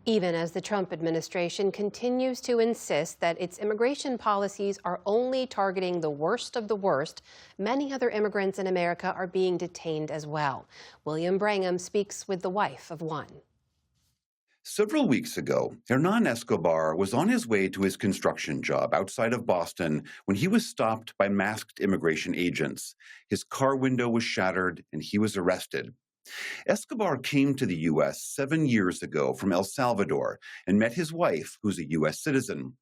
Even as the Trump administration continues to insist that its immigration policies are only targeting the worst of the worst, many other immigrants in America are being detained as well. William Brangham speaks with the wife of one. Several weeks ago, Hernan Escobar was on his way to his construction job outside of Boston when he was stopped by masked immigration agents. His car window was shattered and he was arrested. Escobar came to the U.S. 7 years ago from El Salvador and met his wife, who's a U.S. citizen.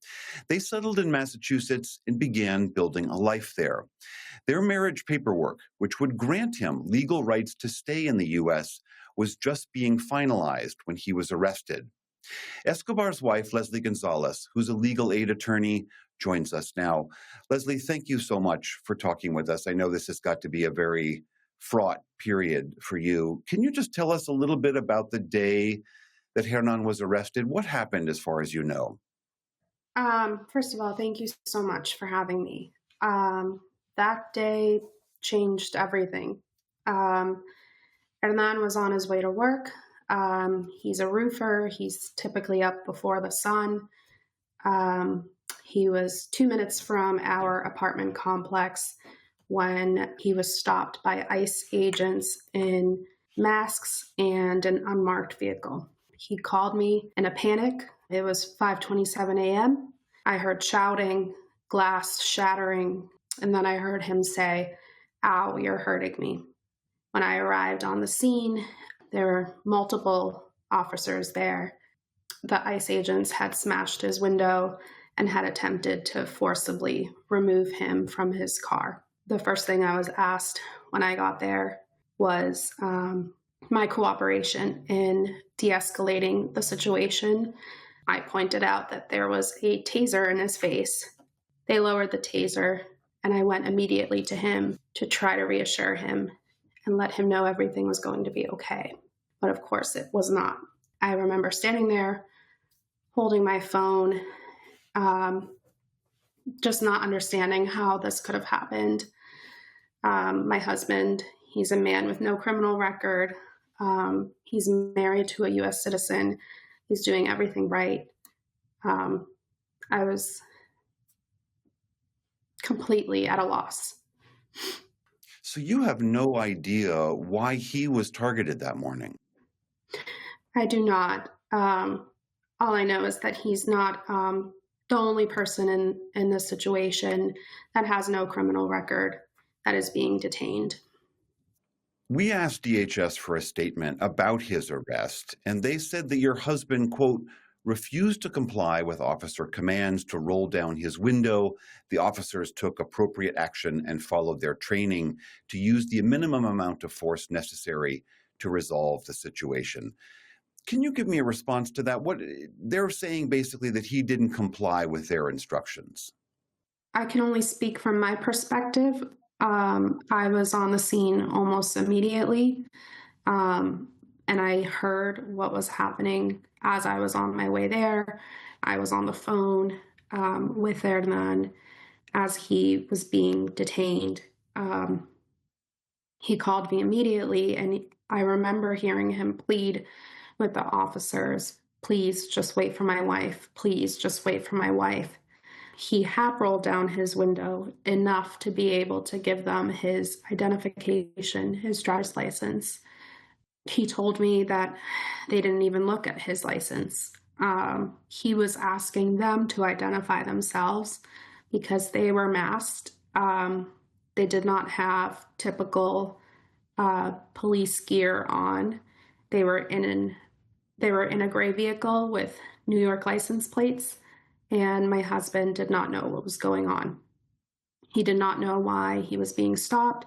They settled in Massachusetts and began building a life there. Their marriage paperwork, which would grant him legal rights to stay in the U.S., was just being finalized when he was arrested. Escobar's wife, Leslie Gonzales, who's a legal aid attorney, joins us now. Leslie, thank you so much for talking with us. I know this has got to be a very fraught period for you. Can you just tell us a little bit about the day that Hernan was arrested? What happened as far as you know? First of all, thank you so much for having me. That day changed everything. Hernan was on his way to work. He's a roofer. He's typically up before the sun. He was 2 minutes from our apartment complex when he was stopped by ICE agents in masks and an unmarked vehicle. He called me in a panic. It was 5:27 a.m. I heard shouting, glass shattering, and then I heard him say, "Ow, you're hurting me." When I arrived on the scene, there were multiple officers there. The ICE agents had smashed his window and had attempted to forcibly remove him from his car. The first thing I was asked when I got there was my cooperation in de-escalating the situation. I pointed out that there was a taser in his face. They lowered the taser, and I went immediately to him to try to reassure him and let him know everything was going to be okay. But of course, it was not. I remember standing there, holding my phone, just not understanding how this could have happened. My husband, he's a man with no criminal record. He's married to a U.S. citizen. He's doing everything right. I was completely at a loss. So you have no idea why he was targeted that morning? I do not. All I know is that he's not the only person in this situation that has no criminal record that is being detained. We asked DHS for a statement about his arrest, and they said that your husband, quote, refused to comply with officer commands to roll down his window. The officers took appropriate action and followed their training to use the minimum amount of force necessary to resolve the situation. Can you give me a response to that? What they're saying basically that he didn't comply with their instructions. I can only speak from my perspective. I was on the scene almost immediately, and I heard what was happening as I was on my way there. I was on the phone with Hernan as he was being detained. He called me immediately, and I remember hearing him plead with the officers, "Please just wait for my wife. Please just wait for my wife." He had rolled down his window enough to be able to give them his identification, his driver's license. He told me that they didn't even look at his license. He was asking them to identify themselves because they were masked. They did not have typical police gear on. They were in a gray vehicle with New York license plates, and my husband did not know what was going on. He did not know why he was being stopped,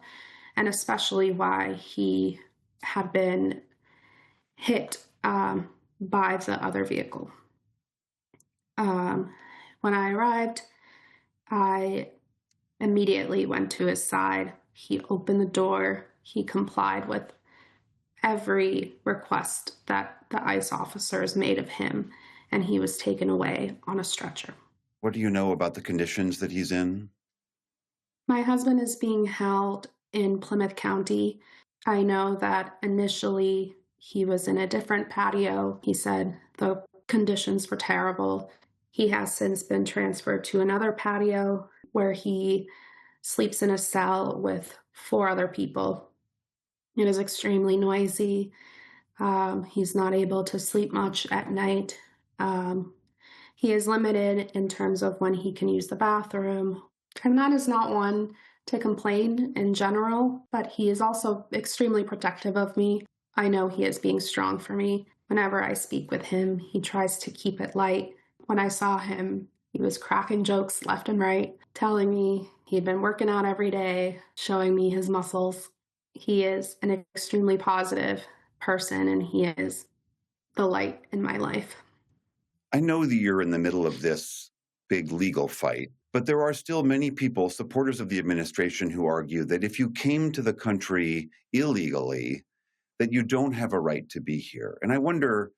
and especially why he had been hit by the other vehicle. When I arrived, I immediately went to his side. He opened the door. He complied with every request that the ICE officers made of him, and he was taken away on a stretcher. What do you know about the conditions that he's in? My husband is being held in Plymouth County. I know that initially he was in a different patio. He said the conditions were terrible. He has since been transferred to another patio where he sleeps in a cell with four other people. It is extremely noisy. He's not able to sleep much at night. Um, he is limited in terms of when he can use the bathroom. And that is not one to complain in general, but he is also extremely protective of me. I know he is being strong for me. Whenever I speak with him, he tries to keep it light. When I saw him, he was cracking jokes left and right, telling me he'd been working out every day, showing me his muscles. He is an extremely positive person, and he is the light in my life. I know that you're in the middle of this big legal fight, but there are still many people, supporters of the administration, who argue that if you came to the country illegally, that you don't have a right to be here. And I wonder,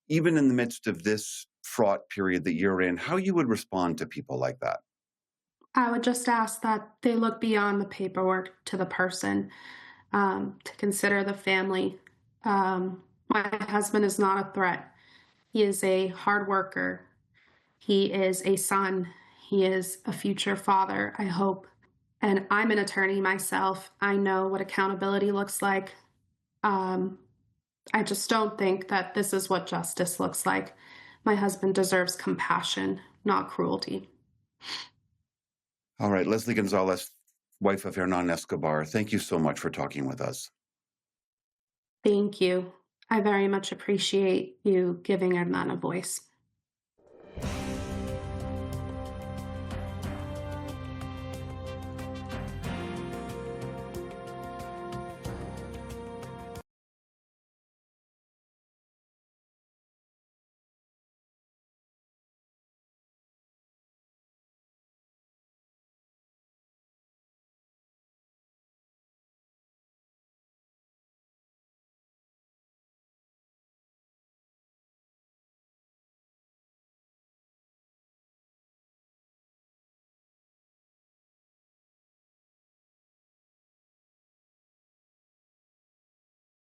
even in the midst of this fraught period that you're in, how you would respond to people like that. I would just ask that they look beyond the paperwork to the person, to consider the family. My husband is not a threat. He is a hard worker. He is a son. He is a future father, I hope. And I'm an attorney myself. I know what accountability looks like. Um, I just don't think that this is what justice looks like. My husband deserves compassion, not cruelty. All right, Leslie Gonzales, wife of Hernan Escobar, thank you so much for talking with us. Thank you. I very much appreciate you giving Hernan a voice.